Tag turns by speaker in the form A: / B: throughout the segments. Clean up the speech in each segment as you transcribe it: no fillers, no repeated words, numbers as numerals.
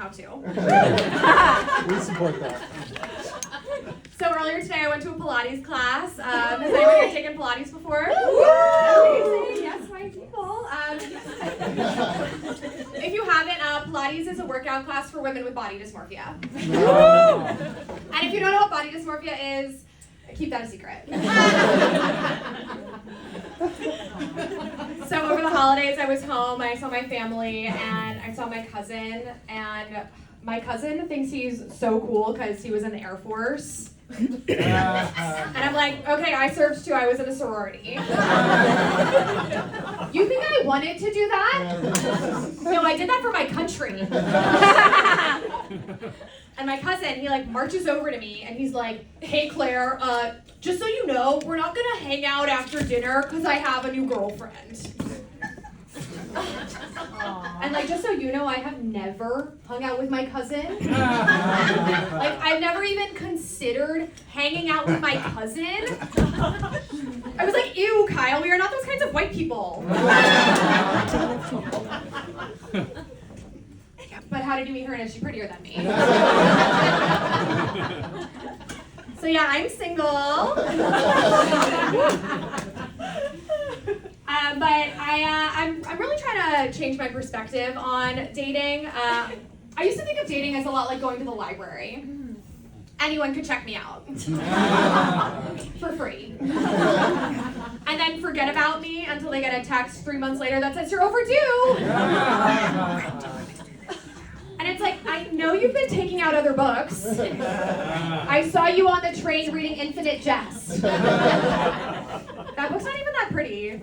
A: how to.
B: We support that.
A: So earlier today I went to a Pilates class. Has anyone here taken Pilates before? Amazing. Yes, my people. If you haven't, Pilates is a workout class for women with body dysmorphia. And if you don't know what body dysmorphia is, keep that a secret. So over the holidays I was home, I saw my family, and I saw my cousin, and my cousin thinks he's so cool because he was in the Air Force. And I'm like, okay, I served too, I was in a sorority. You think I wanted to do that? No, I did that for my country. And my cousin, he like marches over to me and he's like, hey Claire, just so you know, we're not gonna hang out after dinner because I have a new girlfriend. And like, just so you know, I have never hung out with my cousin. Like, I've never even considered hanging out with my cousin. I was like, ew, Kyle, we are not those kinds of white people. But how did you meet her, and is she prettier than me? So yeah, I'm single. But I'm really trying to change my perspective on dating. I used to think of dating as a lot like going to the library. Anyone could check me out for free. And then forget about me until they get a text 3 months later that says you're overdue. And it's like, I know you've been taking out other books. I saw you on the train reading Infinite Jest. That book's not even that pretty.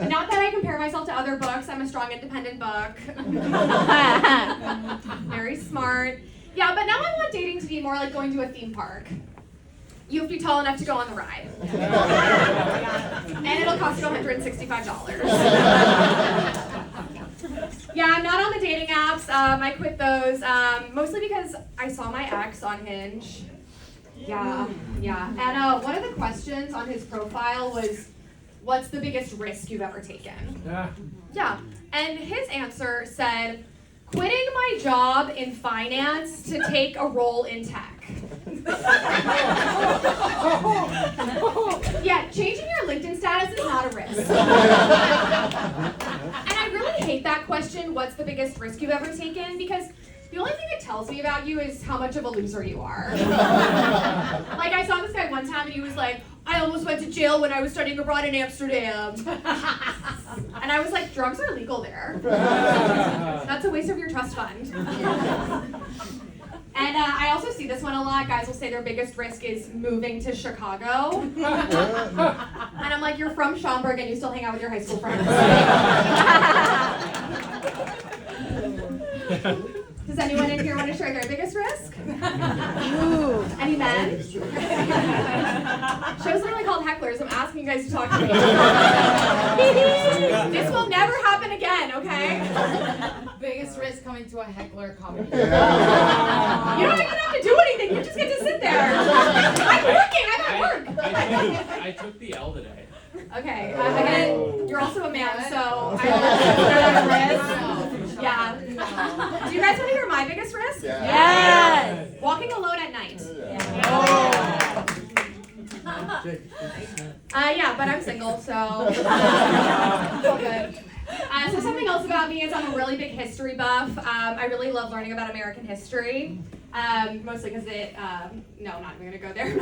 A: Not that I compare myself to other books. I'm a strong, independent book. Very smart. Yeah, but now I want dating to be more like going to a theme park. You have to be tall enough to go on the ride. And it'll cost you $165. Yeah, I'm not on the dating apps. I quit those, mostly because I saw my ex on Hinge. Yeah. And one of the questions on his profile was, what's the biggest risk you've ever taken? Yeah. And his answer said, quitting my job in finance to take a role in tech. Yeah, changing your LinkedIn status is not a risk. And I really hate that question, what's the biggest risk you've ever taken? Because the only thing it tells me about you is how much of a loser you are. Like, I saw this guy one time and he was like, I almost went to jail when I was studying abroad in Amsterdam. And I was like, drugs are legal there. That's a waste of your trust fund. And I also see this one a lot. Guys will say their biggest risk is moving to Chicago. And I'm like, you're from Schaumburg and you still hang out with your high school friends. Does anyone in here want to share their biggest risk? Ooh. Any men? Show's literally called Hecklers. I'm asking you guys to talk to me. This will never happen again, okay?
C: Biggest risk coming to a heckler comedy.
A: You don't even have to do anything. You just get to sit there. I'm working. I'm at work.
D: I took the L today.
A: Okay. Again, you're also a man, so I don't consider that a risk. Yeah. Do you guys want to hear my biggest risk?
E: Yes.
A: Walking alone at night. Yeah, but I'm single, so it's all good. So something else about me is I'm a really big history buff. I really love learning about American history, mostly because it, no, I'm not even going to go there.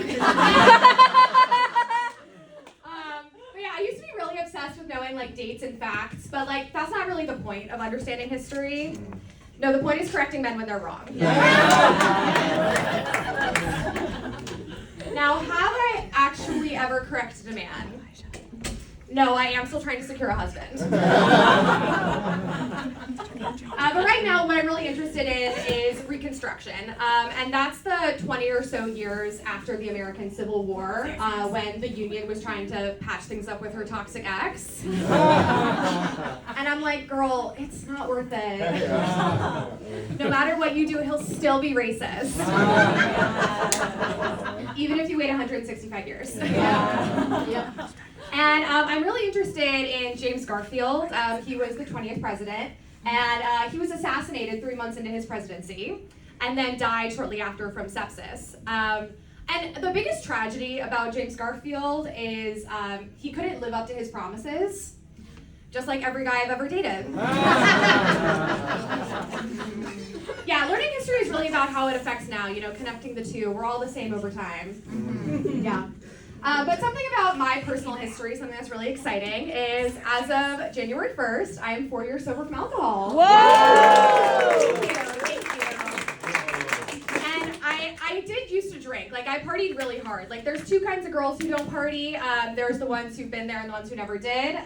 A: But yeah, I used to be really obsessed with knowing like dates and facts, but like that's not really the point of understanding history. No, the point is correcting men when they're wrong. Now, have I actually ever corrected a man? No, I am still trying to secure a husband. But right now, what I'm really interested in is Reconstruction. And that's the 20 or so years after the American Civil War, when the Union was trying to patch things up with her toxic ex. And I'm like, girl, it's not worth it. No matter what you do, he'll still be racist. Even if you wait 165 years. And I'm really interested in James Garfield. He was the 20th president. And he was assassinated 3 months into his presidency and then died shortly after from sepsis. And the biggest tragedy about James Garfield is he couldn't live up to his promises, just like every guy I've ever dated. Yeah, learning history is really about how it affects now, connecting the two. We're all the same over time. Yeah. But something about my personal history, something that's really exciting, is as of January 1st, I am 4 years sober from alcohol.
E: Whoa!
A: Thank you. And I did used to drink. I partied really hard. There's two kinds of girls who don't party. There's the ones who've been there and the ones who never did.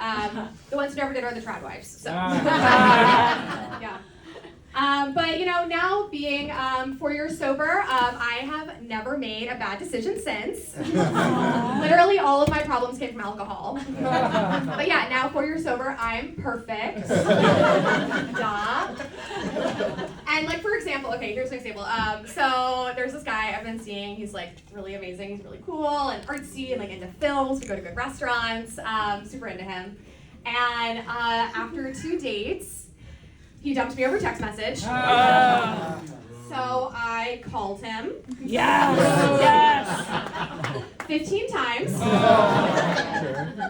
A: The ones who never did are the trad wives. So, yeah. But now being 4 years sober, I have never made a bad decision since. Literally all of my problems came from alcohol. But yeah, now 4 years sober, I'm perfect. Duh. And for example, okay, here's an example. So there's this guy I've been seeing. He's really amazing. He's really cool and artsy and into films. We go to good restaurants. Super into him. And after 2 dates, he dumped me over text message. So I called him.
E: Yes! Yes!
A: 15 times.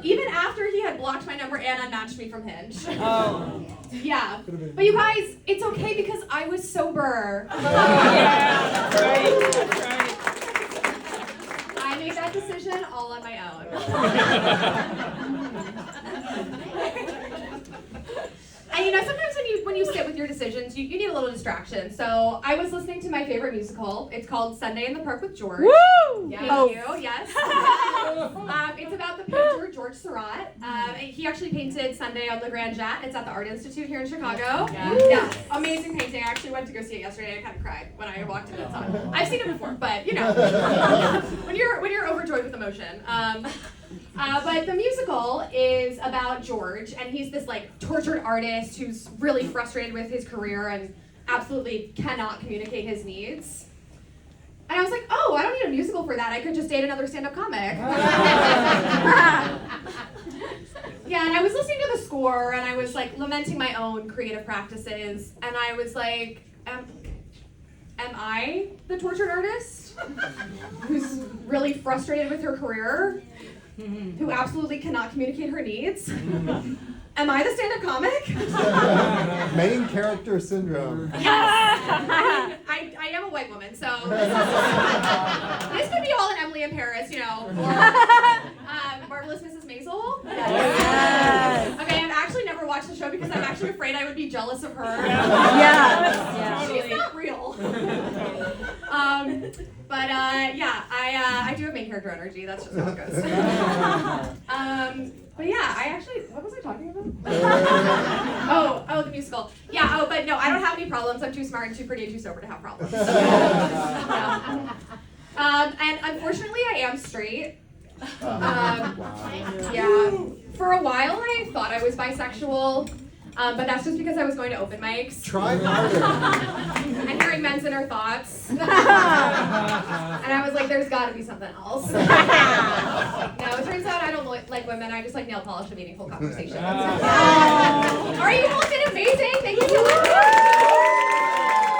A: Even after he had blocked my number and unmatched me from Hinge.
E: Oh.
A: Yeah. But you guys, it's okay because I was sober.
E: Yeah, that's right. That's right.
A: I made that decision all on my own. And sometimes when you sit with your decisions, you need a little distraction. So I was listening to my favorite musical. It's called Sunday in the Park with George.
E: Woo!
A: Thank
E: Oh.
A: you, yes. It's about the painter George Seurat. He actually painted Sunday on the Grand Jet. It's at the Art Institute here in Chicago. Yeah, amazing painting. I actually went to go see it yesterday. I kind of cried when I walked in and saw it. I've seen it before, but when you're overjoyed with emotion. But the musical is about George, and he's this tortured artist who's really frustrated with his career and absolutely cannot communicate his needs. And I was like, oh, I don't need a musical for that. I could just date another stand-up comic. Yeah, and I was listening to the score, and I was lamenting my own creative practices, and I was like, am I the tortured artist who's really frustrated with her career? Who absolutely cannot communicate her needs? Am I the stand-up comic?
B: Main character syndrome.
A: Yes. I am a white woman, so this could be all in Emily in Paris, or Marvelous Mrs. Maisel.
E: Yes.
A: Okay, I've actually never watched the show because I'm actually afraid I would be jealous of her.
E: Yeah.
A: She's not real. I do have main character energy. That's just how it goes. But yeah, what was I talking about? oh, the musical. Yeah. Oh, but no, I don't have any problems. I'm too smart and too pretty and too sober to have problems. Yeah. And unfortunately, I am straight. Yeah. For a while, I thought I was bisexual. But that's just because I was going to open mics.
B: Try harder.
A: And hearing men's inner thoughts. And I was like, there's got to be something else. No, it turns out I don't like women. I just like nail polish and meaningful conversations. All right, you all did amazing. Thank you so much.